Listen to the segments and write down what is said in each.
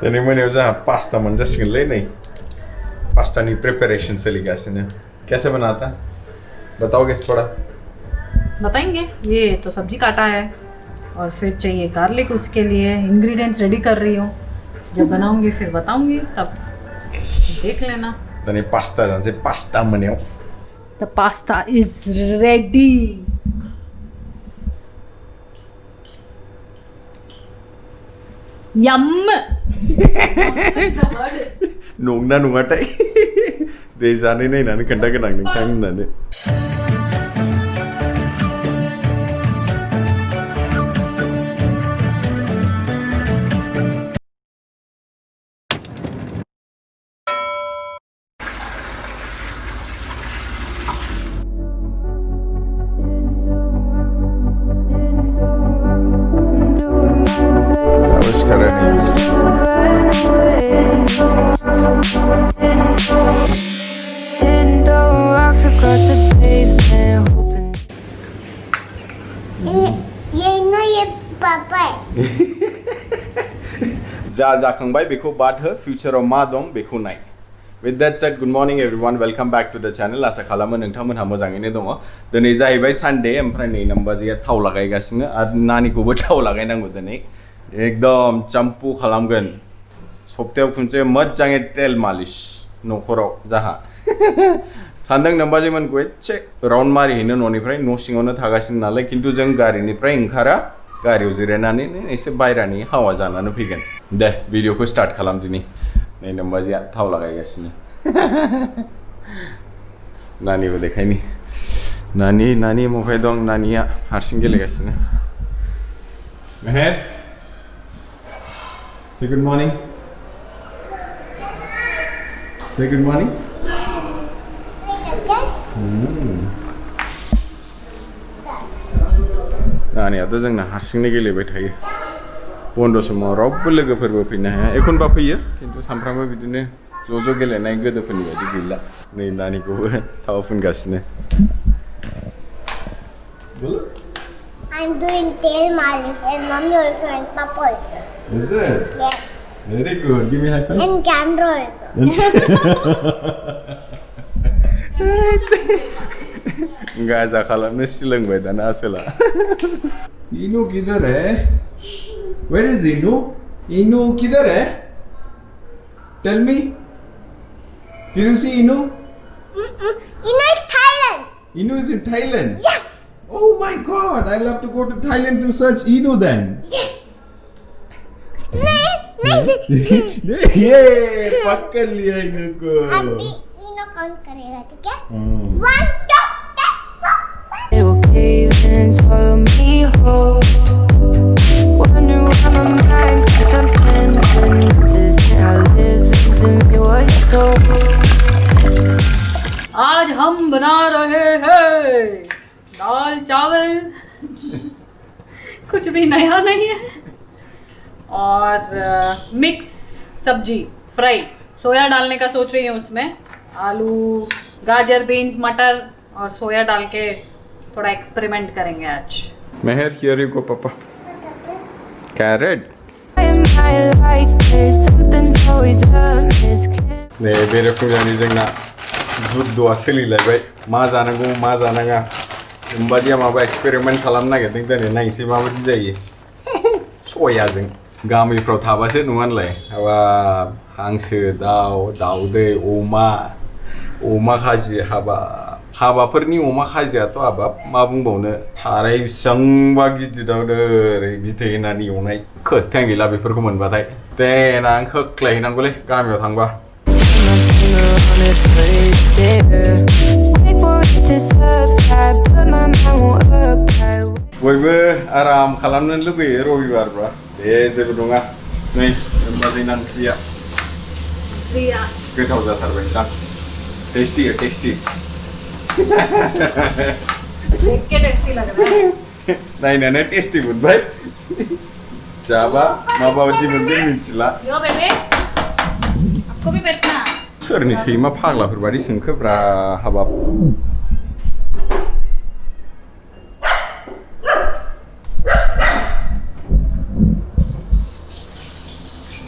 दिनै मोनायाव जोंहा पास्ता मोनजासिगोनलै नै पास्तानि प्रिपरेशन चलिगासिनो कैसे बनाता बताओगे थोड़ा बताएंगे। ये तो सब्जी काटा है और फिर चाहिए गार्लिक, उसके लिए इंग्रेडिएंट्स रेडी कर रही हूँ। जब बनाऊंगी फिर बताऊंगी, तब देख लेना। दिनै पास्ता जान्छ पास्ता मोनायाव द पास्ता इज रेडी। यम नंना नङाथाय दे जानाय नायनानै खोन्थागोन आं नोंथां होननानै जा जाखांबाय बेखौ बाद हो फिउचाराव मा दं बेखौ नाय With that said, good morning everyone. Welcome back to the channel. आसा खालामो नोंथांमोनहा मोजाङैनो दङ। दिनै जाहैबाय सानडे ओमफ्राय नै नम्बाजिया थाव लागायगासिनो आरो नानिखौबो थाव लागायनांगौ दिनै एकदम चाम्पु खालामगोन सप्तायाव खनसे मोजाङै तेल मालिश न'खराव जाहा सानदों नम्बाजिमोनखौ एसे राउन्ड मारिहैनो न'निफ्राय न' सिङावनो थागासिनो नालाय खिन्थु जों गारिनिफ्राय ओंखारा गारियाव जिरायनानै एसे बायरानि हावा जानानै फैगोन दे भिडिअखौ स्टार्ट खालाम दिनै नै नम्बाजिया थाव लागायगासिनो नानिबो देखायनि नानि मफाय दं नानिया हारसिं गेलेगासिनो मेहेर Say good morning Say good morning नानियाथ' जोंना हारसिंनो गेलेबाय थायो बन्द समाव रावबो लोगोफोरबो फैनो हाया एखनबा फैयो खिन्थु सानफ्रामबो बिदिनो ज' गेलेनाय गोदोफोरनि बायदि गैला नै नानिखौबो थाव फुनगासिनो I'm doing tail malish and mommy also and papa also. Is it? Yes. Very good. Give me a high five. And camera also. Gaza खालामनो सोलोंबाय दाना आसोला इनु किधर है Where is Inu? Inu किधर है? Tell me. Did you see Inu? Inu is Thailand. Inu is in Thailand. Yes. Oh my God! I'll have to go to Thailand to search Inu then. Yes. ये पकड़ लिया Inu को. अभी Inu count करेगा ठीक है? 1, 2, 3, 4. It will cave in and swallow me whole. Wonder why my mind keeps on spinning. This is how live into me what you told. आज हम बना रहे हैं दाल चावल कुछ भी नया नहीं है और मिक्स सब्जी फ्राई सोया डालने का सोच रही हूँ उसमें आलू गाजर बीन्स मटर और सोया डाल के थोड़ा एक्सपेरिमेंट करेंगे आज मेहर हियर यू गो पापा carat In my life, there's something's always a miscarriage. नै बेरेफुंजानि जोंना जुद्धआ सोलिलायबाय मा जानांगौ मा जानाङा होमबादिया माबा एक्सपेरिमेन्ट खालामनो नागिरदों दिनै नायनोसै माबायदि जायो सयाजों गामिफ्राव थाबासो नङानलाय माबा हांसो दाउ दाउदै अमा खाजि हाबाफोरनि अमा खाजियाथ' हाबाब मा बुंबावनो साराय बेसेबांबा गिदिरावनो ओरै बिदै होनानै एवनाय खोथायानो गैला बेफोरखौ मोनबाथाय देनां होख्लायहैनांगौलै गामियाव थांबा बयबो आराम खालामनो लुगैयो रबिबारबा दे जेबो नङा नै होमबा जोंना ओंख्रिया गोथाव जाथारबाय दां टेस्टि देख के टेस्टी लग रहा है नायनानै टेस्टि मोनबाय जाबा माबायदि मोनदों मिथिला यो बेबे आपको भी बैठना सोरनि सैमा फाग्लाफोर बादि सोंखोब्रा हाबाब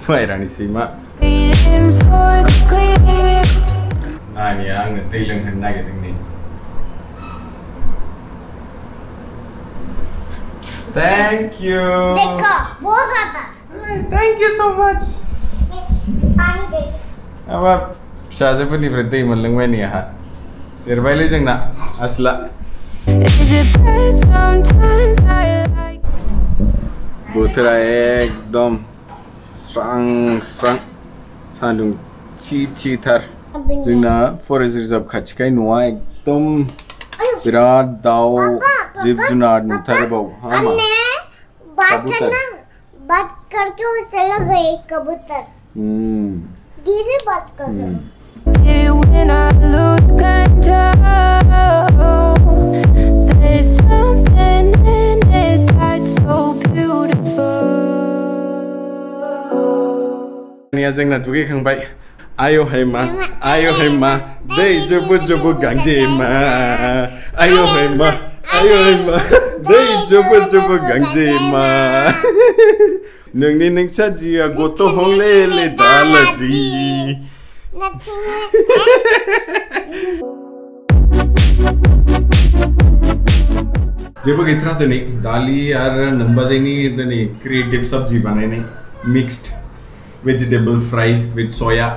बायरानि सैमा Waiting for the clear. नानिया आंनो दै लोंहोनो नागिरदों नै Thank you देखो बहुत ज्यादा Thank you so much पानी दे अब फिसाजोफोरनिफ्राय दै मोनलोंबाय नै आहा देरबायलै जोंना आसला Is it bad sometimes I like बोथोरा एकदम स्रां स्रां सान्दुं थिथार जोंना फरेस्ट रिजार्भ खाथिखाय न'आ एकदम बिराद दाउ जिब जुनार नुथारबाव हाँ मा हमने बात कबूतर। करना बात करके वो चला गए कबूतर धीरे बात कर रहे हो। it when I lose control. There's something in it that's so beautiful. निया जोंना दुगैखांबाय आयो हायमा दै जोबो जोबो गांजेमा आयो हायमा दै जोबो जोबो गांजेमा नोंनि नोंसाजिया गथ' हंले ले दालाजि जेबो गैथ्रा दिनै दालि आरो नोमबाजैनि दिनै क्रिएटिभ सब्जि बानायनाय मिक्सड वेजिटेबल फ्राई विथ सया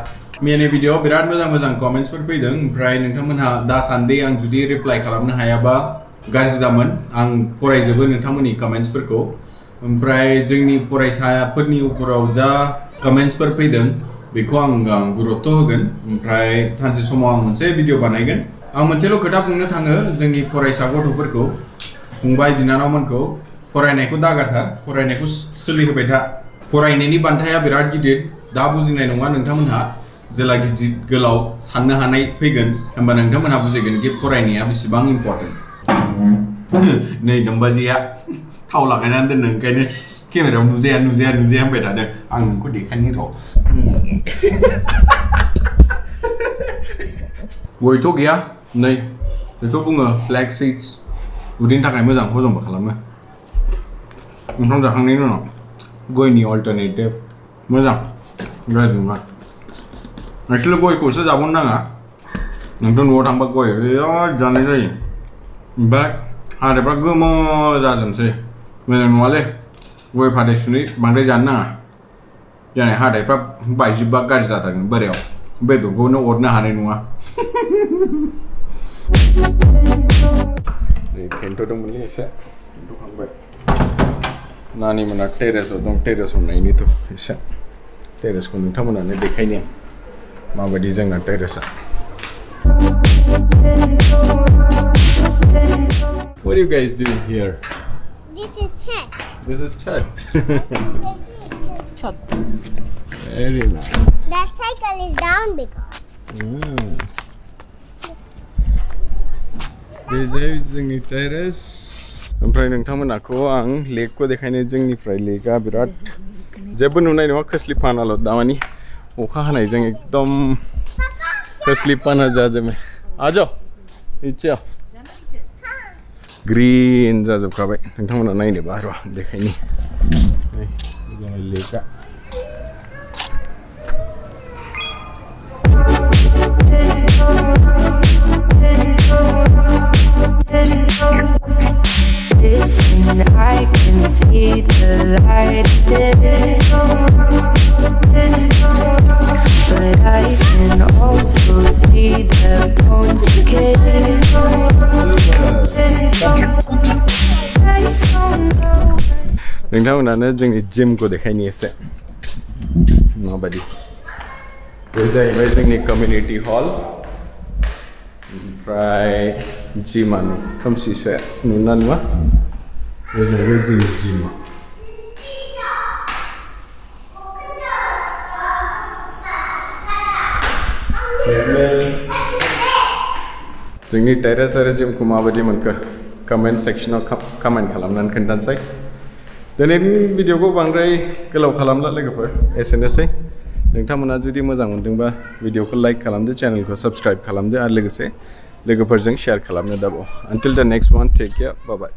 मैंने वीडियो बिराद मोजां कमेन्ट्सफोर फैदों ओमफ्राय नोंथांमोनहा दासान्दि आं जुदि रिप्लाइ खालामनो हायाबा गाज्रि जामोन आं फरायजोबो नोंथांमोननि कमेन्ट्सफोरखौ ओमफ्राय जोंनि फरायसाफोरनि उपराव जा कमेन्ट्सफोर फैदों बेखौ आं गुरुत्व होगोन ओमफ्राय सानसे समाव आं मोनसे भिडिअ बानायगोन आं मोनसेल' खोथा बुंनो थाङो जोंनि फरायसा गथ'फोरखौ फंबाय बिनानावमोनखौ फरायनायखौ दागारथार फरायनायखौ सोलिहोबाय था फरायनायनि बान्थाया बिराद गिदिर दा बुजिनाय नङा नोंथांमोनहा जेला गिदिर गोलाव साननो हानाय फैगोन होमबा नोंथांमोनहा बुजिगोन कि फरायनाया बेसेबां इम्पर्टेन्ट नै नोमबाजैया थाव लागायनानै दोननो ओंखायनो केमेरायाव नुजाया होनबाय थादों आं नोंखौ देखायनि र' गयथ' गैया नै बेखौ बुङो फ्लेक सीड्स उदैनि थाखाय मोजां हजमबो खालामो ओंखाम जाखांनायनि उनाव गयनि अल्टारनेटिभ मोजां गाज्रि नङा एक्चुअली गयखौसो जाबावनो नाङा नोंथ' न'आव थांबा गय बिराद जानाय जायो ओमफ्राय हाथायफ्रा गोमो जाजोबसै मोजां नङालै गय फाथै सुनै बांद्राय जानो नाङा जानाय हाथायफ्रा बायजोबबा गाज्रि जाथारगोन बोरायाव बेदरखौनो अरनो हानाय नङा थेन्थ'दोंमोनलै एसे थेन्थ'खांबाय नानि मोना टेरेसआव दं टेरेसआव नायनिथ' एसे टेरेसखौ नोंथांमोनानो देखायनि आं माबायदि जोंना टेरेसआ What are you guys doing here? This is chat. This is chat. छत Very nice. That cycle is down because. बे जाहैबाय जोंनि टेरेस ओमफ्राय नोंथांमोनाखौ आं लेकखौ देखायनो जोंनिफ्राय लेकआ बिराद जेबो नुनाय नङा खोस्लिफानाल' दामानि अखा हानायजों एकदम खोस्लिफाना जाजोबो आजो नीचे आओ ग्रीन जाजोबखाबाय नोंथांमोना नायनोबा र' देखायनि जोंनि लेकआ Listen, I can see the light, but I can also see the bones decay. I don't know. नोंथांमोनानो जोंनि जिमखौ देखायनि एसे माबायदि बे जाहैबाय जोंनि कमिउनिटि हल ओमफ्राय जिमानो खोमसिसो नुना नुवा बे जाहैबाय जोंनि जिमा जोंनि टेरेस आरो जिमखौ माबायदि मोनखो कमेन्ट सेक्सनाव कमेन्ट खालामनानै खोन्थानोसै दिनैनि भिडिअखौ बांद्राय गोलाव खालामला लोगोफोर एसेनोसै नोंथांमोना जुदि मोजां मोनदोंबा भिडिअखौ लाइक खालामदो चेनेलखौ साबस्क्राइब खालामदो आरो लोगोसे लोगोफोरजों शेयार खालामनो दाबाव until the next one take care bye bye